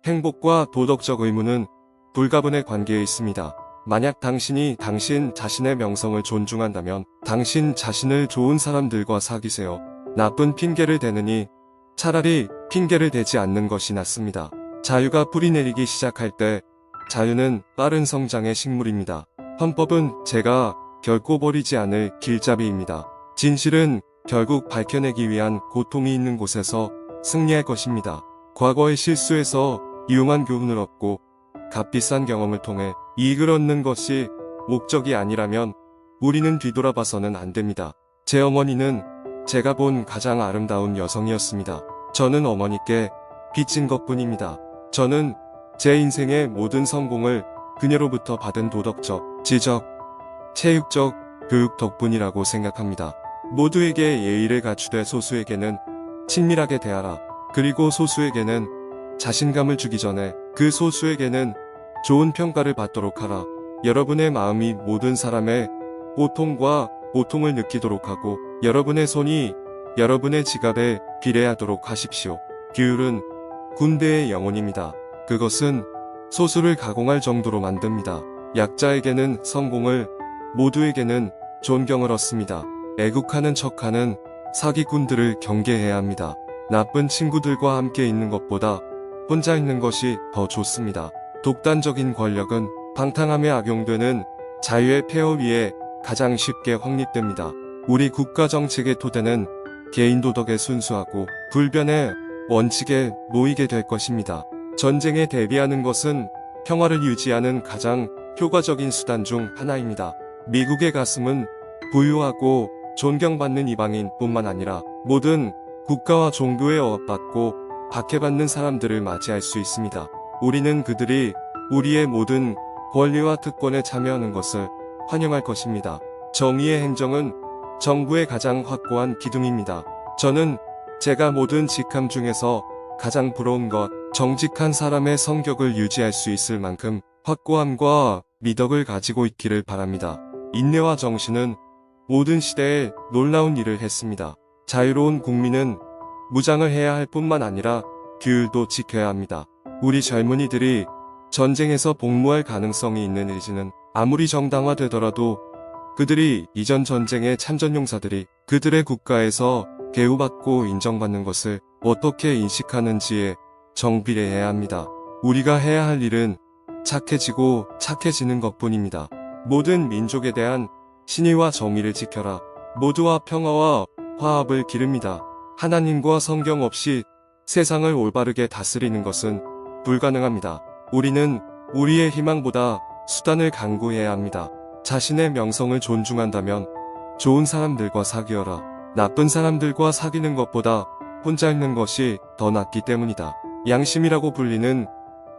행복과 도덕적 의무는 불가분의 관계에 있습니다. 만약 당신이 당신 자신의 명성을 존중한다면 당신 자신을 좋은 사람들과 사귀세요. 나쁜 핑계를 대느니 차라리 핑계를 대지 않는 것이 낫습니다. 자유가 뿌리내리기 시작할 때 자유는 빠른 성장의 식물입니다. 헌법은 제가 결코 버리지 않을 길잡이입니다. 진실은 결국 밝혀내기 위한 고통이 있는 곳에서 승리할 것입니다. 과거의 실수에서 유용한 교훈을 얻고 값비싼 경험을 통해 이익을 얻는 것이 목적이 아니라면 우리는 뒤돌아봐서는 안 됩니다. 제 어머니는 제가 본 가장 아름다운 여성이었습니다. 저는 어머니께 빚진 것뿐입니다. 저는 제 인생의 모든 성공을 그녀로부터 받은 도덕적, 지적, 체육적 교육 덕분이라고 생각합니다. 모두에게 예의를 갖추되 소수에게는 친밀하게 대하라. 그리고 소수에게는 자신감을 주기 전에 그 소수에게는 좋은 평가를 받도록 하라. 여러분의 마음이 모든 사람의 고통과 고통을 느끼도록 하고 여러분의 손이 여러분의 지갑에 비례하도록 하십시오. 규율은 군대의 영혼입니다. 그것은 소수를 가공할 정도로 만듭니다. 약자에게는 성공을, 모두에게는 존경을 얻습니다. 애국하는 척하는 사기꾼들을 경계해야 합니다. 나쁜 친구들과 함께 있는 것보다 혼자 있는 것이 더 좋습니다. 독단적인 권력은 방탕함에 악용되는 자유의 폐허 위에 가장 쉽게 확립됩니다. 우리 국가 정책의 토대는 개인 도덕에 순수하고 불변의 원칙에 놓이게 될 것입니다. 전쟁에 대비하는 것은 평화를 유지하는 가장 효과적인 수단 중 하나입니다. 미국의 가슴은 부유하고 존경받는 이방인뿐만 아니라 모든 국가와 종교에 억압받고 박해받는 사람들을 맞이할 수 있습니다. 우리는 그들이 우리의 모든 권리와 특권에 참여하는 것을 환영할 것입니다. 정의의 행정은 정부의 가장 확고한 기둥입니다. 저는 제가 모든 직함 중에서 가장 부러운 것, 정직한 사람의 성격을 유지할 수 있을 만큼 확고함과 미덕을 가지고 있기를 바랍니다. 인내와 정신은 모든 시대에 놀라운 일을 했습니다. 자유로운 국민은 무장을 해야 할 뿐만 아니라 규율도 지켜야 합니다. 우리 젊은이들이 전쟁에서 복무할 가능성이 있는 의지는 아무리 정당화되더라도 그들이 이전 전쟁의 참전용사들이 그들의 국가에서 대우받고 인정받는 것을 어떻게 인식하는지에 정비례해야 합니다. 우리가 해야 할 일은 착해지고 착해지는 것뿐입니다. 모든 민족에 대한 신의와 정의를 지켜라. 모두와 평화와 화합을 기릅니다. 하나님과 성경 없이 세상을 올바르게 다스리는 것은 불가능합니다. 우리는 우리의 희망보다 수단을 강구해야 합니다. 자신의 명성을 존중한다면 좋은 사람들과 사귀어라. 나쁜 사람들과 사귀는 것보다 혼자 있는 것이 더 낫기 때문이다. 양심이라고 불리는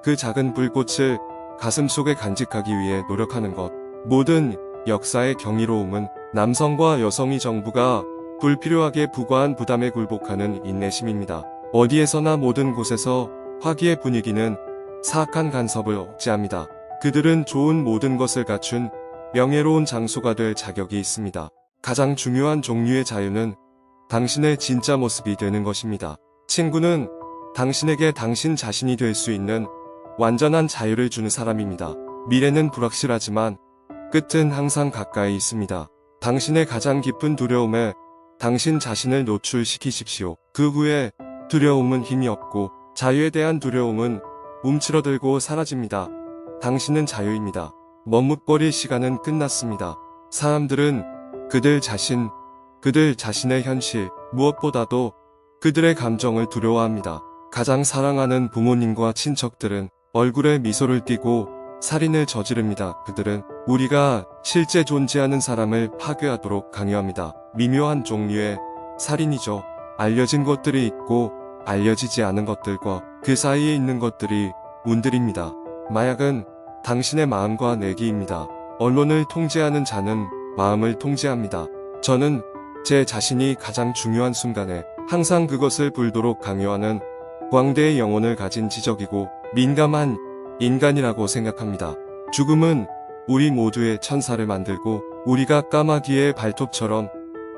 그 작은 불꽃을 가슴속에 간직하기 위해 노력하는 것. 모든 역사의 경이로움은 남성과 여성이 정부가 불필요하게 부과한 부담에 굴복하는 인내심입니다. 어디에서나 모든 곳에서 화기의 분위기는 사악한 간섭을 억제합니다. 그들은 좋은 모든 것을 갖춘 명예로운 장소가 될 자격이 있습니다. 가장 중요한 종류의 자유는 당신의 진짜 모습이 되는 것입니다. 친구는 당신에게 당신 자신이 될 수 있는 완전한 자유를 주는 사람입니다. 미래는 불확실하지만 끝은 항상 가까이 있습니다. 당신의 가장 깊은 두려움에 당신 자신을 노출시키십시오. 그 후에 두려움은 힘이 없고 자유에 대한 두려움은 움츠러들고 사라집니다. 당신은 자유입니다. 머뭇거릴 시간은 끝났습니다. 사람들은 그들 자신의 현실, 무엇보다도 그들의 감정을 두려워합니다. 가장 사랑하는 부모님과 친척들은 얼굴에 미소를 띠고 살인을 저지릅니다. 그들은 우리가 실제 존재하는 사람을 파괴하도록 강요합니다. 미묘한 종류의 살인이죠. 알려진 것들이 있고 알려지지 않은 것들과 그 사이에 있는 것들이 운들입니다. 마약은 당신의 마음과 내기입니다. 언론을 통제하는 자는 마음을 통제합니다. 저는 제 자신이 가장 중요한 순간에 항상 그것을 불도록 강요하는 광대의 영혼을 가진 지적이고 민감한 인간이라고 생각합니다. 죽음은 우리 모두의 천사를 만들고 우리가 까마귀의 발톱처럼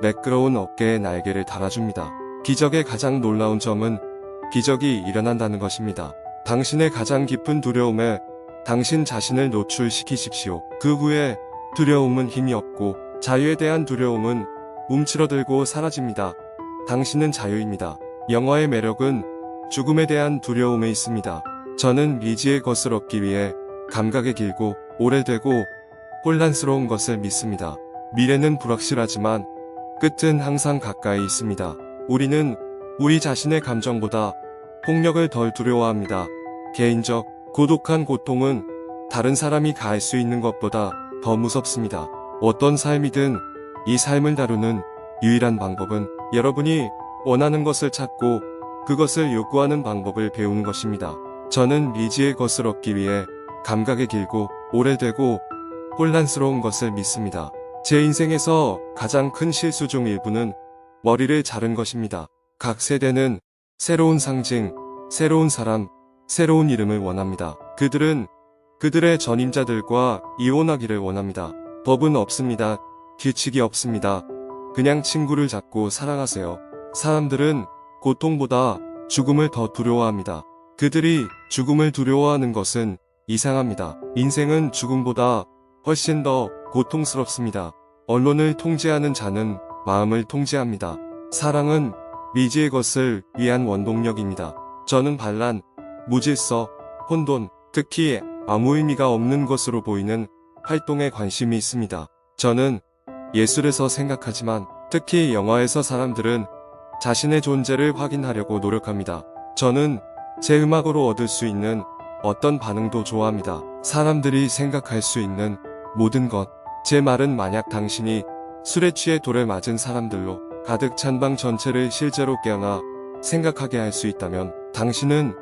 매끄러운 어깨에 날개를 달아줍니다. 기적의 가장 놀라운 점은 기적이 일어난다는 것입니다. 당신의 가장 깊은 두려움에 당신 자신을 노출시키십시오. 그 후에 두려움은 힘이 없고 자유에 대한 두려움은 움츠러들고 사라집니다. 당신은 자유입니다. 영화의 매력은 죽음에 대한 두려움에 있습니다. 저는 미지의 것을 얻기 위해 감각이 길고 오래되고 혼란스러운 것을 믿습니다. 미래는 불확실하지만 끝은 항상 가까이 있습니다. 우리는 우리 자신의 감정보다 폭력을 덜 두려워합니다. 개인적, 고독한 고통은 다른 사람이 가할 수 있는 것보다 더 무섭습니다. 어떤 삶이든 이 삶을 다루는 유일한 방법은 여러분이 원하는 것을 찾고 그것을 요구하는 방법을 배우는 것입니다. 저는 미지의 것을 얻기 위해 감각이 길고 오래되고 혼란스러운 것을 믿습니다. 제 인생에서 가장 큰 실수 중 일부는 머리를 자른 것입니다. 각 세대는 새로운 상징, 새로운 사람, 새로운 이름을 원합니다. 그들은 그들의 전임자들과 이혼하기를 원합니다. 법은 없습니다. 규칙이 없습니다. 그냥 친구를 잡고 사랑하세요. 사람들은 고통보다 죽음을 더 두려워합니다. 그들이 죽음을 두려워하는 것은 이상합니다. 인생은 죽음보다 훨씬 더 고통스럽습니다. 언론을 통제하는 자는 마음을 통제합니다. 사랑은 미지의 것을 위한 원동력입니다. 저는 반란, 무질서, 혼돈, 특히 아무 의미가 없는 것으로 보이는 활동에 관심이 있습니다. 저는 예술에서 생각하지만 특히 영화에서 사람들은 자신의 존재를 확인하려고 노력합니다. 저는 제 음악으로 얻을 수 있는 어떤 반응도 좋아합니다. 사람들이 생각할 수 있는 모든 것. 제 말은 만약 당신이 술에 취해 돌에 맞은 사람들로 가득 찬 방 전체를 실제로 깨어나 생각하게 할 수 있다면 당신은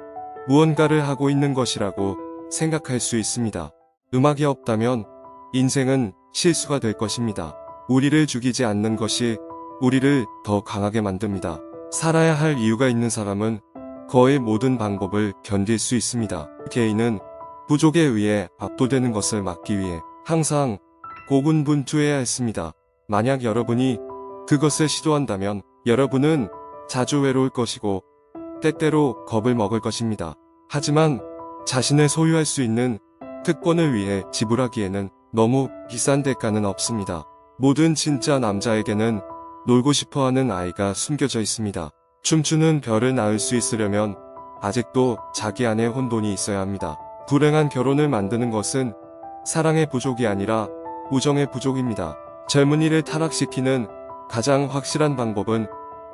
무언가를 하고 있는 것이라고 생각할 수 있습니다. 음악이 없다면 인생은 실수가 될 것입니다. 우리를 죽이지 않는 것이 우리를 더 강하게 만듭니다. 살아야 할 이유가 있는 사람은 거의 모든 방법을 견딜 수 있습니다. 개인은 부족에 의해 압도되는 것을 막기 위해 항상 고군분투해야 했습니다. 만약 여러분이 그것을 시도한다면 여러분은 자주 외로울 것이고 때때로 겁을 먹을 것입니다. 하지만 자신을 소유할 수 있는 특권을 위해 지불하기에는 너무 비싼 대가는 없습니다. 모든 진짜 남자에게는 놀고 싶어하는 아이가 숨겨져 있습니다. 춤추는 별을 낳을 수 있으려면 아직도 자기 안에 혼돈이 있어야 합니다. 불행한 결혼을 만드는 것은 사랑의 부족이 아니라 우정의 부족입니다. 젊은이를 타락시키는 가장 확실한 방법은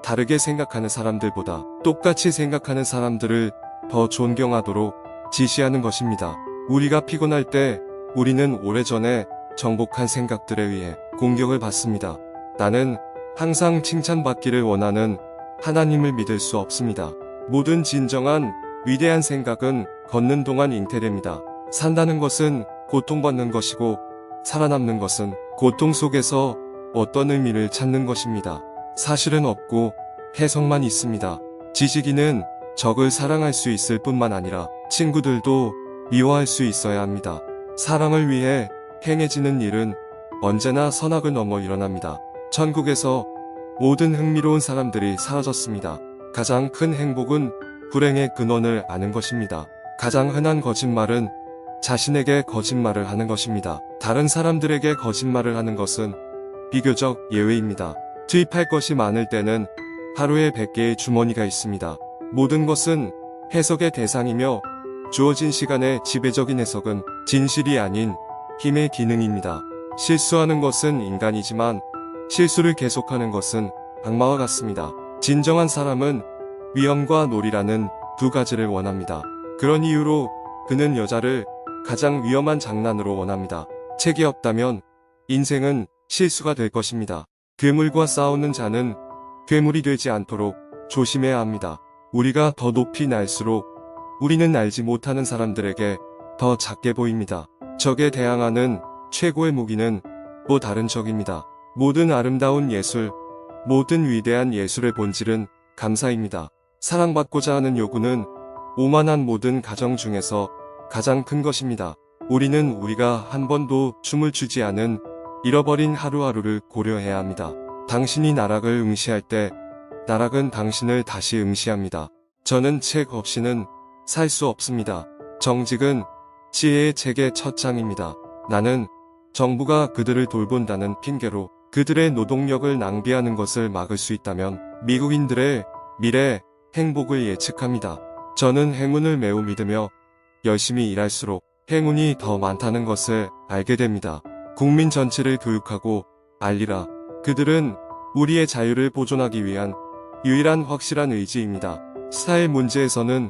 다르게 생각하는 사람들보다 똑같이 생각하는 사람들을 더 존경하도록 지시하는 것입니다. 우리가 피곤할 때 우리는 오래전에 정복한 생각들에 의해 공격을 받습니다. 나는 항상 칭찬받기를 원하는 하나님을 믿을 수 없습니다. 모든 진정한 위대한 생각은 걷는 동안 잉태됩니다. 산다는 것은 고통받는 것이고 살아남는 것은 고통 속에서 어떤 의미를 찾는 것입니다. 사실은 없고 해석만 있습니다. 지식인은 적을 사랑할 수 있을 뿐만 아니라 친구들도 미워할 수 있어야 합니다. 사랑을 위해 행해지는 일은 언제나 선악을 넘어 일어납니다. 천국에서 모든 흥미로운 사람들이 사라졌습니다. 가장 큰 행복은 불행의 근원을 아는 것입니다. 가장 흔한 거짓말은 자신에게 거짓말을 하는 것입니다. 다른 사람들에게 거짓말을 하는 것은 비교적 예외입니다. 투입할 것이 많을 때는 하루에 100개의 주머니가 있습니다. 모든 것은 해석의 대상이며 주어진 시간의 지배적인 해석은 진실이 아닌 힘의 기능입니다. 실수하는 것은 인간이지만 실수를 계속하는 것은 악마와 같습니다. 진정한 사람은 위험과 놀이라는 두 가지를 원합니다. 그런 이유로 그는 여자를 가장 위험한 장난으로 원합니다. 책이 없다면 인생은 실수가 될 것입니다. 괴물과 싸우는 자는 괴물이 되지 않도록 조심해야 합니다. 우리가 더 높이 날수록 우리는 알지 못하는 사람들에게 더 작게 보입니다. 적에 대항하는 최고의 무기는 또 다른 적입니다. 모든 아름다운 예술, 모든 위대한 예술의 본질은 감사입니다. 사랑받고자 하는 요구는 오만한 모든 가정 중에서 가장 큰 것입니다. 우리는 우리가 한 번도 춤을 추지 않은 잃어버린 하루하루를 고려해야 합니다. 당신이 나락을 응시할 때 나락은 당신을 다시 응시합니다. 저는 책 없이는 살 수 없습니다. 정직은 지혜의 책의 첫 장입니다. 나는 정부가 그들을 돌본다는 핑계로 그들의 노동력을 낭비하는 것을 막을 수 있다면 미국인들의 미래 행복을 예측합니다. 저는 행운을 매우 믿으며 열심히 일할수록 행운이 더 많다는 것을 알게 됩니다. 국민 전체를 교육하고 알리라. 그들은 우리의 자유를 보존하기 위한 유일한 확실한 의지입니다. 스타일 문제에서는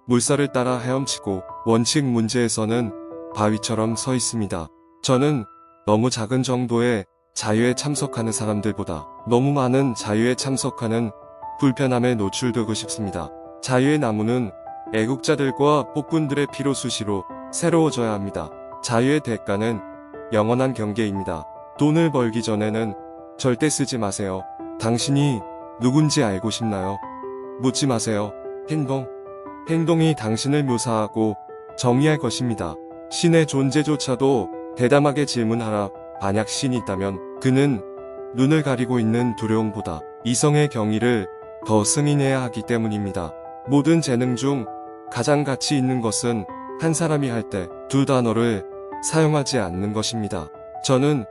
물살을 따라 헤엄치고 원칙 문제에서는 바위처럼 서 있습니다. 저는 너무 작은 정도의 자유에 참석하는 사람들보다 너무 많은 자유에 참석하는 불편함에 노출되고 싶습니다. 자유의 나무는 애국자들과 폭군들의 피로 수시로 새로워져야 합니다. 자유의 대가는 영원한 경계입니다. 돈을 벌기 전에는 절대 쓰지 마세요. 당신이 누군지 알고 싶나요? 묻지 마세요. 행동이 당신을 묘사하고 정의할 것입니다. 신의 존재조차도 대담하게 질문하라. 만약 신이 있다면 그는 눈을 가리고 있는 두려움보다 이성의 경의를 더 승인해야 하기 때문입니다. 모든 재능 중 가장 가치 있는 것은 한 사람이 할 때 두 단어를 사용하지 않는 것입니다. 저는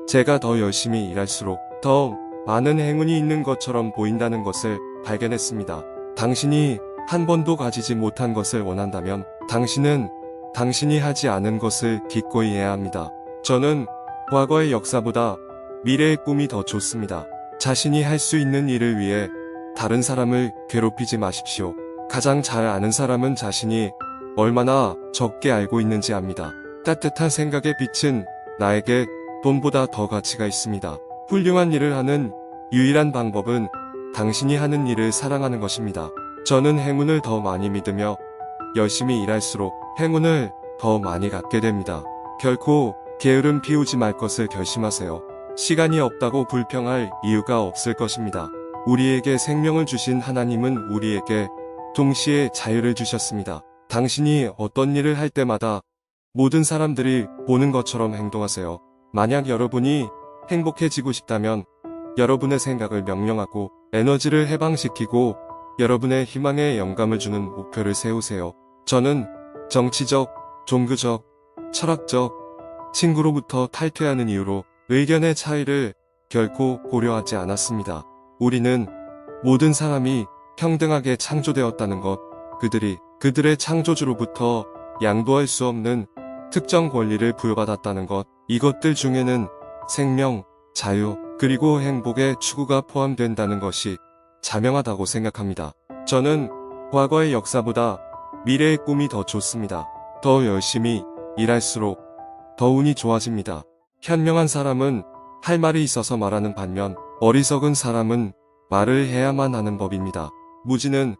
제가 더 열심히 일할수록 더 많은 행운이 있는 것처럼 보인다는 것을 발견했습니다. 당신이 한 번도 가지지 못한 것을 원한다면 당신은 당신이 하지 않은 것을 기꺼이 해야 합니다. 저는 과거의 역사보다 미래의 꿈이 더 좋습니다. 자신이 할 수 있는 일을 위해 다른 사람을 괴롭히지 마십시오. 가장 잘 아는 사람은 자신이 얼마나 적게 알고 있는지 압니다. 따뜻한 생각의 빛은 나에게 돈보다 더 가치가 있습니다. 훌륭한 일을 하는 유일한 방법은 당신이 하는 일을 사랑하는 것입니다. 저는 행운을 더 많이 믿으며 열심히 일할수록 행운을 더 많이 갖게 됩니다. 결코 게으름 피우지 말 것을 결심하세요. 시간이 없다고 불평할 이유가 없을 것입니다. 우리에게 생명을 주신 하나님은 우리에게 동시에 자유를 주셨습니다. 당신이 어떤 일을 할 때마다 모든 사람들이 보는 것처럼 행동하세요. 만약 여러분이 행복해지고 싶다면 여러분의 생각을 명령하고 에너지를 해방시키고 여러분의 희망에 영감을 주는 목표를 세우세요. 저는 정치적, 종교적, 철학적, 친구로부터 탈퇴하는 이유로 의견의 차이를 결코 고려하지 않았습니다. 우리는 모든 사람이 평등하게 창조되었다는 것, 그들의 창조주로부터 양도할 수 없는 특정 권리를 부여받았다는 것, 이것들 중에는 생명, 자유, 그리고 행복의 추구가 포함된다는 것이 자명하다고 생각합니다. 저는 과거의 역사보다 미래의 꿈이 더 좋습니다. 더 열심히 일할수록 더 운이 좋아집니다. 현명한 사람은 할 말이 있어서 말하는 반면 어리석은 사람은 말을 해야만 하는 법입니다. 무지는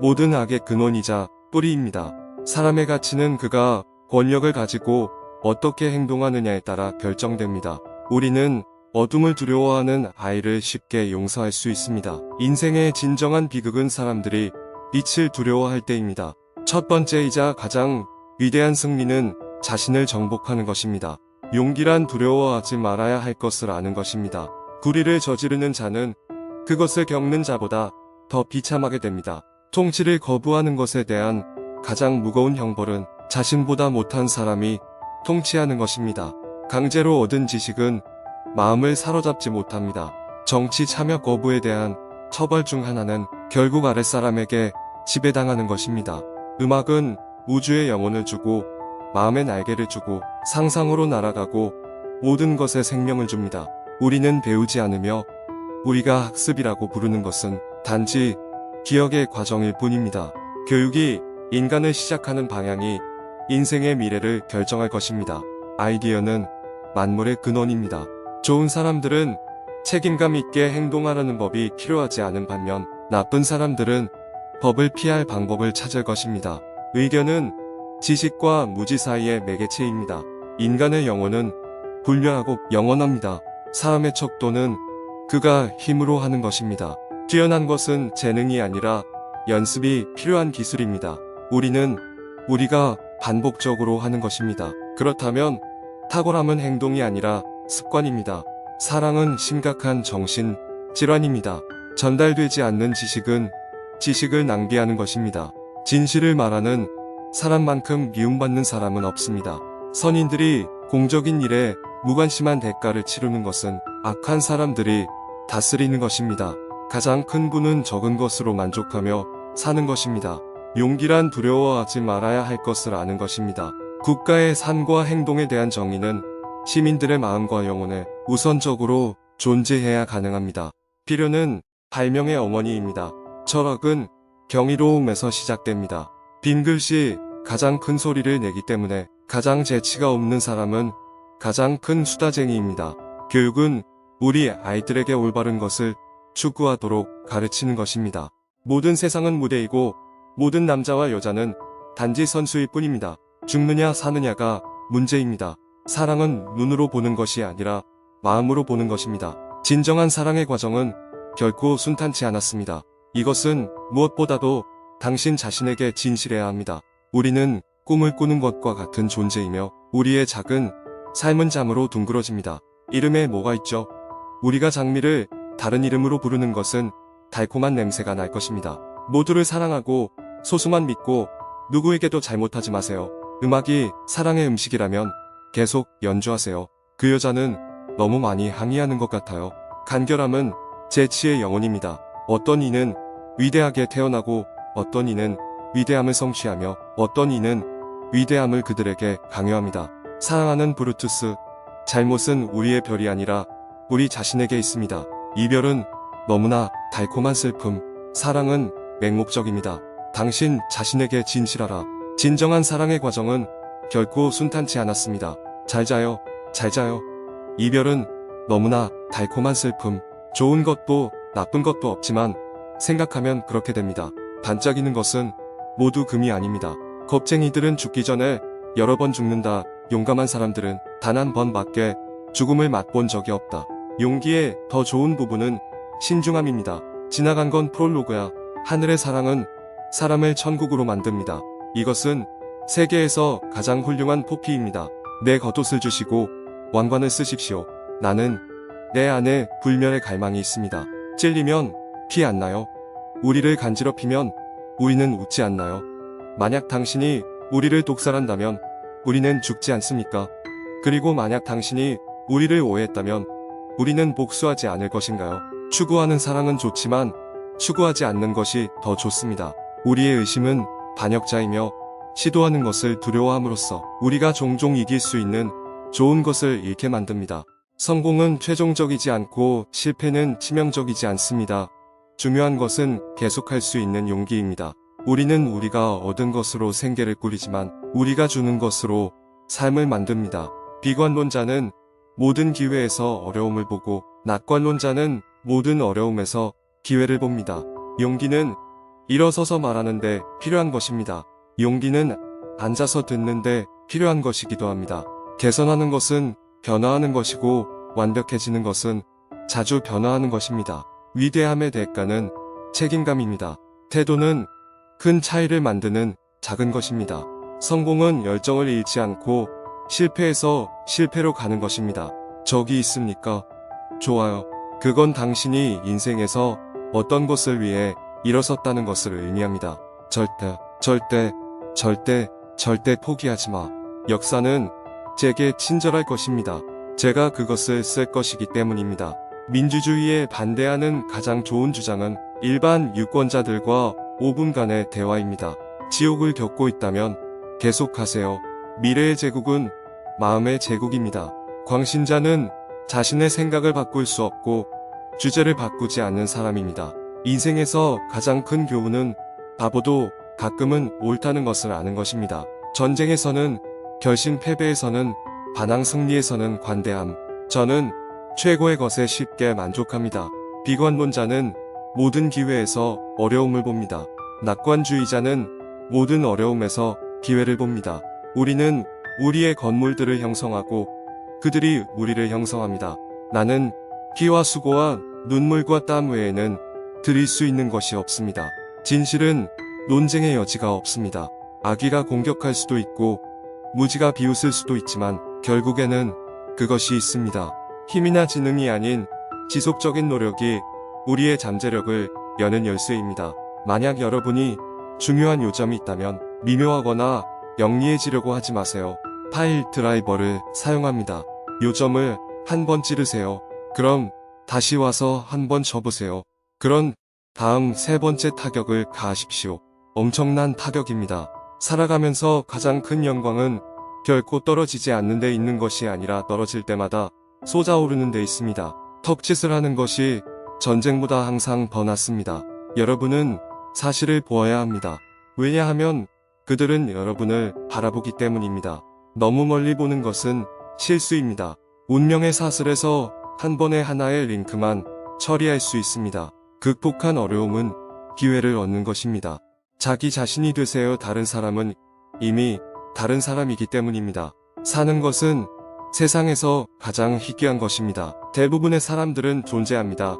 모든 악의 근원이자 뿌리입니다. 사람의 가치는 그가 권력을 가지고 어떻게 행동하느냐에 따라 결정됩니다. 우리는 어둠을 두려워하는 아이를 쉽게 용서할 수 있습니다. 인생의 진정한 비극은 사람들이 빛을 두려워할 때입니다. 첫 번째이자 가장 위대한 승리는 자신을 정복하는 것입니다. 용기란 두려워하지 말아야 할 것을 아는 것입니다. 불의를 저지르는 자는 그것을 겪는 자보다 더 비참하게 됩니다. 통치를 거부하는 것에 대한 가장 무거운 형벌은 자신보다 못한 사람이 통치하는 것입니다. 강제로 얻은 지식은 마음을 사로잡지 못합니다. 정치 참여 거부에 대한 처벌 중 하나는 결국 아랫사람에게 지배당하는 것입니다. 음악은 우주에 영혼을 주고 마음의 날개를 주고 상상으로 날아가고 모든 것에 생명을 줍니다. 우리는 배우지 않으며 우리가 학습이라고 부르는 것은 단지 기억의 과정일 뿐입니다. 교육이 인간을 시작하는 방향이 인생의 미래를 결정할 것입니다. 아이디어는 만물의 근원입니다. 좋은 사람들은 책임감 있게 행동하라는 법이 필요하지 않은 반면 나쁜 사람들은 법을 피할 방법을 찾을 것입니다. 의견은 지식과 무지 사이의 매개체입니다. 인간의 영혼은 불멸하고 영원합니다. 사람의 척도는 그가 힘으로 하는 것입니다. 뛰어난 것은 재능이 아니라 연습이 필요한 기술입니다. 우리는 우리가 반복적으로 하는 것입니다. 그렇다면 탁월함은 행동이 아니라 습관입니다. 사랑은 심각한 정신 질환입니다. 전달되지 않는 지식은 지식을 낭비하는 것입니다. 진실을 말하는 사람만큼 미움받는 사람은 없습니다. 선인들이 공적인 일에 무관심한 대가를 치르는 것은 악한 사람들이 다스리는 것입니다. 가장 큰 부는 적은 것으로 만족하며 사는 것입니다. 용기란 두려워하지 말아야 할 것을 아는 것입니다. 국가의 삶과 행동에 대한 정의는 시민들의 마음과 영혼에 우선적으로 존재해야 가능합니다. 필요는 발명의 어머니입니다. 철학은 경이로움에서 시작됩니다. 빈글씨 가장 큰 소리를 내기 때문에 가장 재치가 없는 사람은 가장 큰 수다쟁이입니다. 교육은 우리 아이들에게 올바른 것을 추구하도록 가르치는 것입니다. 모든 세상은 무대이고 모든 남자와 여자는 단지 선수일 뿐입니다. 죽느냐 사느냐가 문제입니다. 사랑은 눈으로 보는 것이 아니라 마음으로 보는 것입니다. 진정한 사랑의 과정은 결코 순탄치 않았습니다. 이것은 무엇보다도 당신 자신에게 진실해야 합니다. 우리는 꿈을 꾸는 것과 같은 존재이며 우리의 작은 삶은 잠으로 둥그러집니다. 이름에 뭐가 있죠? 우리가 장미를 다른 이름으로 부르는 것은 달콤한 냄새가 날 것입니다. 모두를 사랑하고 소수만 믿고 누구에게도 잘못하지 마세요. 음악이 사랑의 음식이라면 계속 연주하세요. 그 여자는 너무 많이 항의하는 것 같아요. 간결함은 재치의 영혼입니다. 어떤 이는 위대하게 태어나고 어떤 이는 위대함을 성취하며 어떤 이는 위대함을 그들에게 강요합니다. 사랑하는 브루투스, 잘못은 우리의 별이 아니라 우리 자신에게 있습니다. 이별은 너무나 달콤한 슬픔, 사랑은 맹목적입니다. 당신 자신에게 진실하라. 진정한 사랑의 과정은 결코 순탄치 않았습니다. 잘 자요, 잘 자요. 이별은 너무나 달콤한 슬픔, 좋은 것도 나쁜 것도 없지만 생각하면 그렇게 됩니다. 반짝이는 것은 모두 금이 아닙니다. 겁쟁이들은 죽기 전에 여러 번 죽는다. 용감한 사람들은 단 한 번밖에 죽음을 맛본 적이 없다. 용기의 더 좋은 부분은 신중함입니다. 지나간 건 프롤로그야. 하늘의 사랑은 사람을 천국으로 만듭니다. 이것은 세계에서 가장 훌륭한 포피입니다. 내 겉옷을 주시고 왕관을 쓰십시오. 나는 내 안에 불멸의 갈망이 있습니다. 찔리면 피 안 나요? 우리를 간지럽히면 우리는 웃지 않나요? 만약 당신이 우리를 독살한다면 우리는 죽지 않습니까? 그리고 만약 당신이 우리를 오해했다면 우리는 복수하지 않을 것인가요? 추구하는 사랑은 좋지만 추구하지 않는 것이 더 좋습니다. 우리의 의심은 반역자이며 시도하는 것을 두려워함으로써 우리가 종종 이길 수 있는 좋은 것을 잃게 만듭니다. 성공은 최종적이지 않고 실패는 치명적이지 않습니다. 중요한 것은 계속할 수 있는 용기입니다. 우리는 우리가 얻은 것으로 생계를 꾸리지만 우리가 주는 것으로 삶을 만듭니다. 비관론자는 모든 기회에서 어려움을 보고 낙관론자는 모든 어려움에서 기회를 봅니다. 용기는 일어서서 말하는데 필요한 것입니다. 용기는 앉아서 듣는데 필요한 것이기도 합니다. 개선하는 것은 변화하는 것이고 완벽해지는 것은 자주 변화하는 것입니다. 위대함의 대가는 책임감입니다. 태도는 큰 차이를 만드는 작은 것입니다. 성공은 열정을 잃지 않고 실패에서 실패로 가는 것입니다. 적이 있습니까? 좋아요. 그건 당신이 인생에서 어떤 것을 위해 일어섰다는 것을 의미합니다. 절대 포기하지 마. 역사는 제게 친절할 것입니다. 제가 그것을 쓸 것이기 때문입니다. 민주주의에 반대하는 가장 좋은 주장은 일반 유권자들과 5분간의 대화입니다. 지옥을 겪고 있다면 계속하세요. 미래의 제국은 마음의 제국입니다. 광신자는 자신의 생각을 바꿀 수 없고 주제를 바꾸지 않는 사람입니다. 인생에서 가장 큰 교훈은 바보도 가끔은 옳다는 것을 아는 것입니다. 전쟁에서는 결심, 패배에서는 반항, 승리에서는 관대함. 저는 최고의 것에 쉽게 만족합니다. 비관론자는 모든 기회에서 어려움을 봅니다. 낙관주의자는 모든 어려움에서 기회를 봅니다. 우리는 우리의 건물들을 형성하고 그들이 우리를 형성합니다. 나는 피와 수고와 눈물과 땀 외에는 드릴 수 있는 것이 없습니다. 진실은 논쟁의 여지가 없습니다. 악의가 공격할 수도 있고 무지가 비웃을 수도 있지만 결국에는 그것이 있습니다. 힘이나 지능이 아닌 지속적인 노력이 우리의 잠재력을 여는 열쇠입니다. 만약 여러분이 중요한 요점이 있다면 미묘하거나 영리해지려고 하지 마세요. 파일 드라이버를 사용합니다. 요점을 한 번 찌르세요. 그럼 다시 와서 한 번 쳐보세요. 그런 다음 세 번째 타격을 가하십시오. 엄청난 타격입니다. 살아가면서 가장 큰 영광은 결코 떨어지지 않는 데 있는 것이 아니라 떨어질 때마다 솟아오르는 데 있습니다. 턱짓을 하는 것이 전쟁보다 항상 더 낫습니다. 여러분은 사실을 보아야 합니다. 왜냐하면 그들은 여러분을 바라보기 때문입니다. 너무 멀리 보는 것은 실수입니다. 운명의 사슬에서 한 번에 하나의 링크만 처리할 수 있습니다. 극복한 어려움은 기회를 얻는 것입니다. 자기 자신이 되세요. 다른 사람은 이미 다른 사람이기 때문입니다. 사는 것은 세상에서 가장 희귀한 것입니다. 대부분의 사람들은 존재합니다.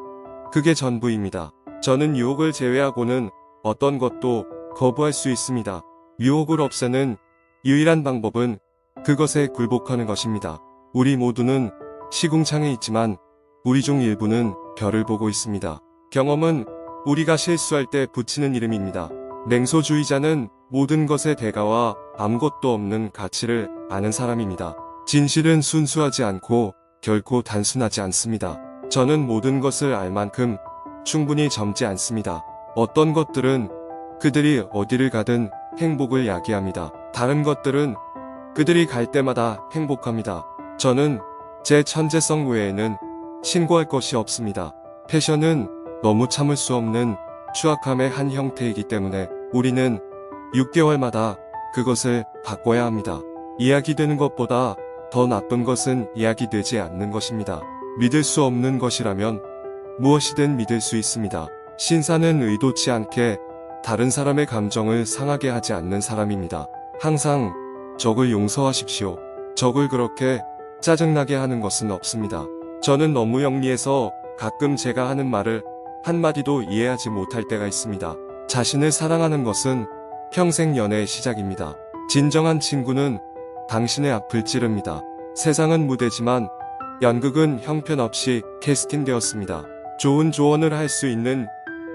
그게 전부입니다. 저는 유혹을 제외하고는 어떤 것도 거부할 수 있습니다. 유혹을 없애는 유일한 방법은 그것에 굴복하는 것입니다. 우리 모두는 시궁창에 있지만 우리 중 일부는 별을 보고 있습니다. 경험은 우리가 실수할 때 붙이는 이름입니다. 냉소주의자는 모든 것의 대가와 아무것도 없는 가치를 아는 사람입니다. 진실은 순수하지 않고 결코 단순하지 않습니다. 저는 모든 것을 알 만큼 충분히 젊지 않습니다. 어떤 것들은 그들이 어디를 가든 행복을 야기합니다. 다른 것들은 그들이 갈 때마다 행복합니다. 저는 제 천재성 외에는 신고할 것이 없습니다. 패션은 너무 참을 수 없는 추악함의 한 형태이기 때문에 우리는 6개월마다 그것을 바꿔야 합니다. 이야기되는 것보다 더 나쁜 것은 이야기되지 않는 것입니다. 믿을 수 없는 것이라면 무엇이든 믿을 수 있습니다. 신사는 의도치 않게 다른 사람의 감정을 상하게 하지 않는 사람입니다. 항상 적을 용서하십시오. 적을 그렇게 짜증나게 하는 것은 없습니다. 저는 너무 영리해서 가끔 제가 하는 말을 한마디도 이해하지 못할 때가 있습니다. 자신을 사랑하는 것은 평생 연애의 시작입니다. 진정한 친구는 당신의 앞을 찌릅니다. 세상은 무대지만 연극은 형편없이 캐스팅되었습니다. 좋은 조언을 할 수 있는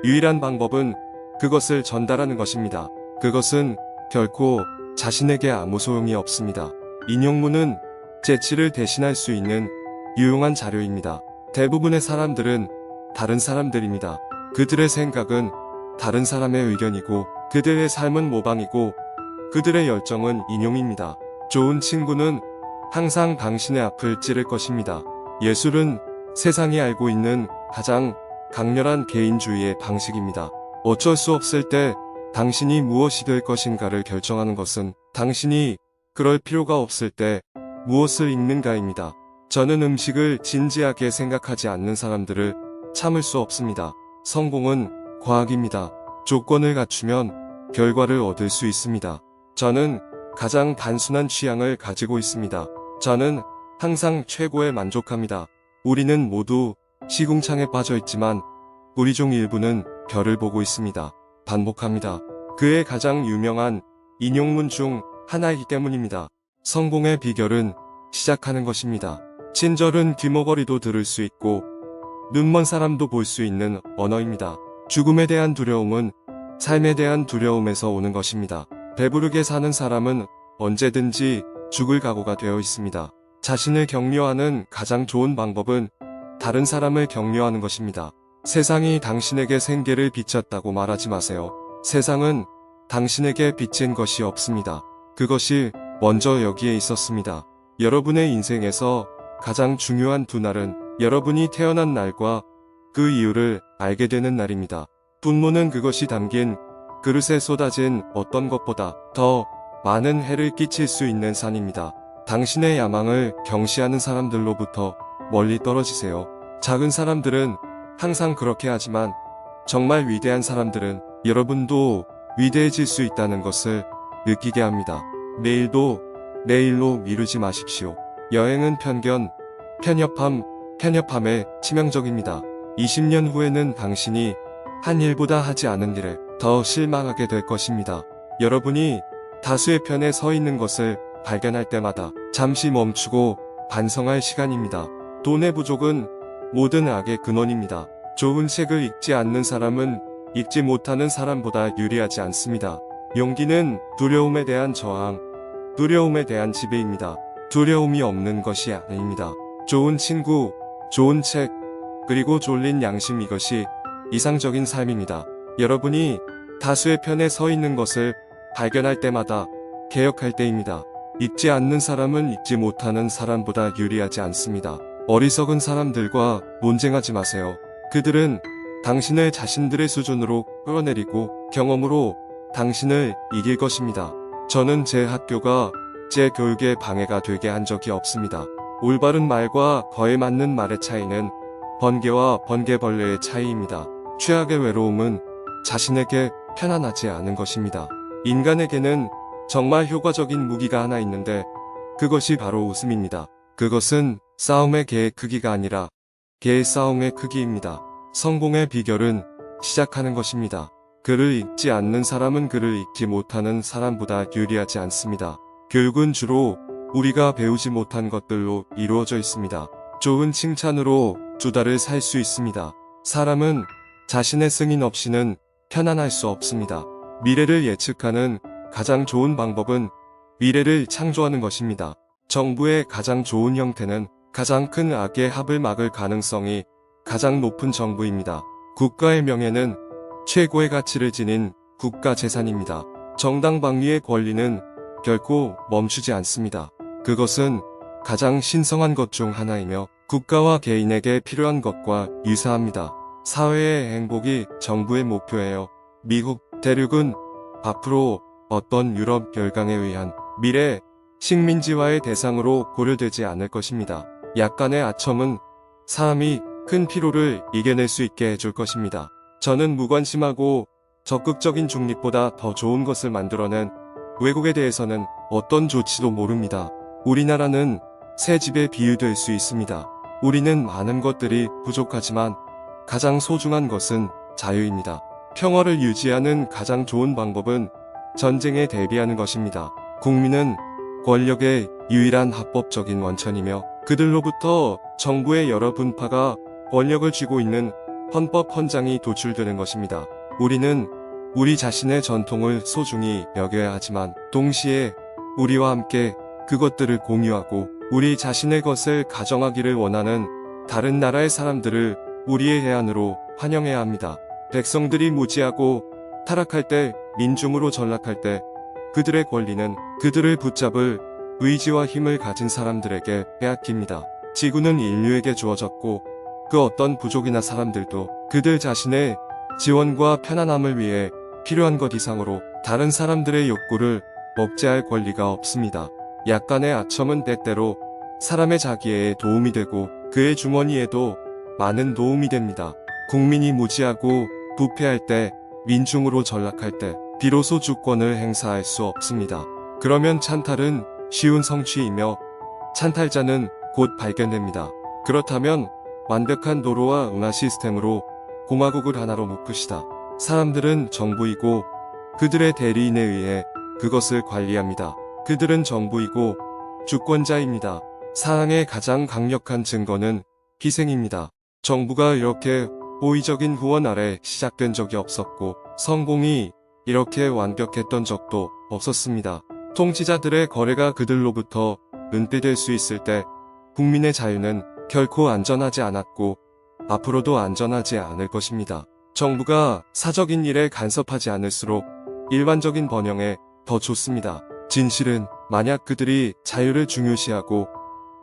유일한 방법은 그것을 전달하는 것입니다. 그것은 결코 자신에게 아무 소용이 없습니다. 인용문은 재치를 대신할 수 있는 유용한 자료입니다. 대부분의 사람들은 다른 사람들입니다. 그들의 생각은 다른 사람의 의견이고 그들의 삶은 모방이고 그들의 열정은 인용입니다. 좋은 친구는 항상 당신의 앞을 찌를 것입니다. 예술은 세상이 알고 있는 가장 강렬한 개인주의의 방식입니다. 어쩔 수 없을 때 당신이 무엇이 될 것인가를 결정하는 것은 당신이 그럴 필요가 없을 때 무엇을 읽는가입니다. 저는 음식을 진지하게 생각하지 않는 사람들을 참을 수 없습니다. 성공은 과학입니다. 조건을 갖추면 결과를 얻을 수 있습니다. 저는 가장 단순한 취향을 가지고 있습니다. 저는 항상 최고에 만족합니다. 우리는 모두 시궁창에 빠져 있지만 우리 중 일부는 별을 보고 있습니다. 반복합니다. 그의 가장 유명한 인용문 중 하나이기 때문입니다. 성공의 비결은 시작하는 것입니다. 친절은 귀머거리도 들을 수 있고 눈먼 사람도 볼 수 있는 언어입니다. 죽음에 대한 두려움은 삶에 대한 두려움에서 오는 것입니다. 배부르게 사는 사람은 언제든지 죽을 각오가 되어 있습니다. 자신을 격려하는 가장 좋은 방법은 다른 사람을 격려하는 것입니다. 세상이 당신에게 생계를 비쳤다고 말하지 마세요. 세상은 당신에게 빚진 것이 없습니다. 그것이 먼저 여기에 있었습니다. 여러분의 인생에서 가장 중요한 두 날은 여러분이 태어난 날과 그 이유를 알게 되는 날입니다. 분노는 그것이 담긴 그릇에 쏟아진 어떤 것보다 더 많은 해를 끼칠 수 있는 산입니다. 당신의 야망을 경시하는 사람들로부터 멀리 떨어지세요. 작은 사람들은 항상 그렇게 하지만 정말 위대한 사람들은 여러분도 위대해질 수 있다는 것을 느끼게 합니다. 내일로 미루지 마십시오. 여행은 편협함에 치명적입니다. 20년 후에는 당신이 한 일보다 하지 않은 일에 더 실망하게 될 것입니다. 여러분이 다수의 편에 서 있는 것을 발견할 때마다 잠시 멈추고 반성할 시간입니다. 돈의 부족은 모든 악의 근원입니다. 좋은 책을 읽지 않는 사람은 읽지 못하는 사람보다 유리하지 않습니다. 용기는 두려움에 대한 저항, 두려움에 대한 지배입니다. 두려움이 없는 것이 아닙니다. 좋은 친구, 좋은 책, 그리고 졸린 양심, 이것이 이상적인 삶입니다. 여러분이 다수의 편에 서 있는 것을 발견할 때마다 개혁할 때입니다. 읽지 않는 사람은 읽지 못하는 사람보다 유리하지 않습니다. 어리석은 사람들과 논쟁하지 마세요. 그들은 당신을 자신들의 수준으로 끌어내리고 경험으로 당신을 이길 것입니다. 저는 제 학교가 제 교육에 방해가 되게 한 적이 없습니다. 올바른 말과 거에 맞는 말의 차이는 번개와 번개벌레의 차이입니다. 최악의 외로움은 자신에게 편안하지 않은 것입니다. 인간에게는 정말 효과적인 무기가 하나 있는데 그것이 바로 웃음입니다. 그것은 싸움의 개의 크기가 아니라 개의 싸움의 크기입니다. 성공의 비결은 시작하는 것입니다. 글을 읽지 않는 사람은 글을 읽지 못하는 사람보다 유리하지 않습니다. 교육은 주로 우리가 배우지 못한 것들로 이루어져 있습니다. 좋은 칭찬으로 두 달을 살 수 있습니다. 사람은 자신의 승인 없이는 편안할 수 없습니다. 미래를 예측하는 가장 좋은 방법은 미래를 창조하는 것입니다. 정부의 가장 좋은 형태는 가장 큰 악의 합을 막을 가능성이 가장 높은 정부입니다. 국가의 명예는 최고의 가치를 지닌 국가 재산입니다. 정당방위의 권리는 결코 멈추지 않습니다. 그것은 가장 신성한 것 중 하나이며 국가와 개인에게 필요한 것과 유사합니다. 사회의 행복이 정부의 목표예요. 미국 대륙은 앞으로 어떤 유럽 열강에 의한 미래 식민지화의 대상으로 고려되지 않을 것입니다. 약간의 아첨은 사람이 큰 피로를 이겨낼 수 있게 해줄 것입니다. 저는 무관심하고 적극적인 중립보다 더 좋은 것을 만들어낸 외국에 대해서는 어떤 조치도 모릅니다. 우리나라는 새 집에 비유될 수 있습니다. 우리는 많은 것들이 부족하지만 가장 소중한 것은 자유입니다. 평화를 유지하는 가장 좋은 방법은 전쟁에 대비하는 것입니다. 국민은 권력의 유일한 합법적인 원천이며 그들로부터 정부의 여러 분파가 권력을 쥐고 있는 헌법 헌장이 도출되는 것입니다. 우리는 우리 자신의 전통을 소중히 여겨야 하지만 동시에 우리와 함께 그것들을 공유하고 우리 자신의 것을 가정하기를 원하는 다른 나라의 사람들을 우리의 해안으로 환영해야 합니다. 백성들이 무지하고 타락할 때, 민중으로 전락할 때 그들의 권리는 그들을 붙잡을 의지와 힘을 가진 사람들에게 빼앗깁니다. 지구는 인류에게 주어졌고 그 어떤 부족이나 사람들도 그들 자신의 지원과 편안함을 위해 필요한 것 이상으로 다른 사람들의 욕구를 억제할 권리가 없습니다. 약간의 아첨은 때때로 사람의 자기애에 도움이 되고 그의 주머니에도 많은 도움이 됩니다. 국민이 무지하고 부패할 때, 민중으로 전락할 때 비로소 주권을 행사할 수 없습니다. 그러면 찬탈은 쉬운 성취이며 찬탈자는 곧 발견됩니다. 그렇다면 완벽한 도로와 운하 시스템으로 공화국을 하나로 묶으시다. 사람들은 정부이고 그들의 대리인에 의해 그것을 관리합니다. 그들은 정부이고 주권자입니다. 사랑의 가장 강력한 증거는 희생입니다. 정부가 이렇게 호의적인 후원 아래 시작된 적이 없었고 성공이 이렇게 완벽했던 적도 없었습니다. 통치자들의 거래가 그들로부터 은폐될 수 있을 때 국민의 자유는 결코 안전하지 않았고 앞으로도 안전하지 않을 것입니다. 정부가 사적인 일에 간섭하지 않을수록 일반적인 번영에 더 좋습니다. 진실은 만약 그들이 자유를 중요시하고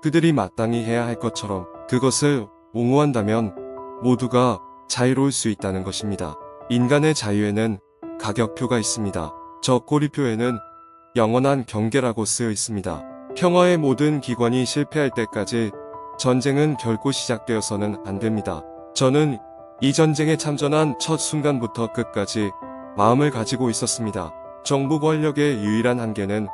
그들이 마땅히 해야 할 것처럼 그것을 옹호한다면 모두가 자유로울 수 있다는 것입니다. 인간의 자유에는 가격표가 있습니다. 저 꼬리표에는 영원한 경계라고 쓰여 있습니다. 평화의 모든 기관이 실패할 때까지 전쟁은 결코 시작되어서는 안 됩니다. 저는 이 전쟁에 참전한 첫 순간부터 끝까지 마음을 가지고 있었습니다. 정부 권력의 유일한 한계는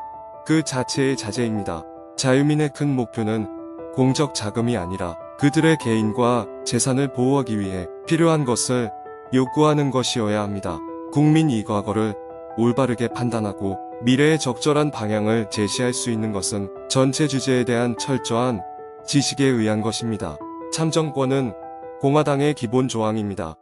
그 자체의 자제입니다. 자유민의 큰 목표는 공적 자금이 아니라 그들의 개인과 재산을 보호하기 위해 필요한 것을 요구하는 것이어야 합니다. 국민이 과거를 올바르게 판단하고 미래의 적절한 방향을 제시할 수 있는 것은 전체 주제에 대한 철저한 지식에 의한 것입니다. 참정권은 공화당의 기본 조항입니다.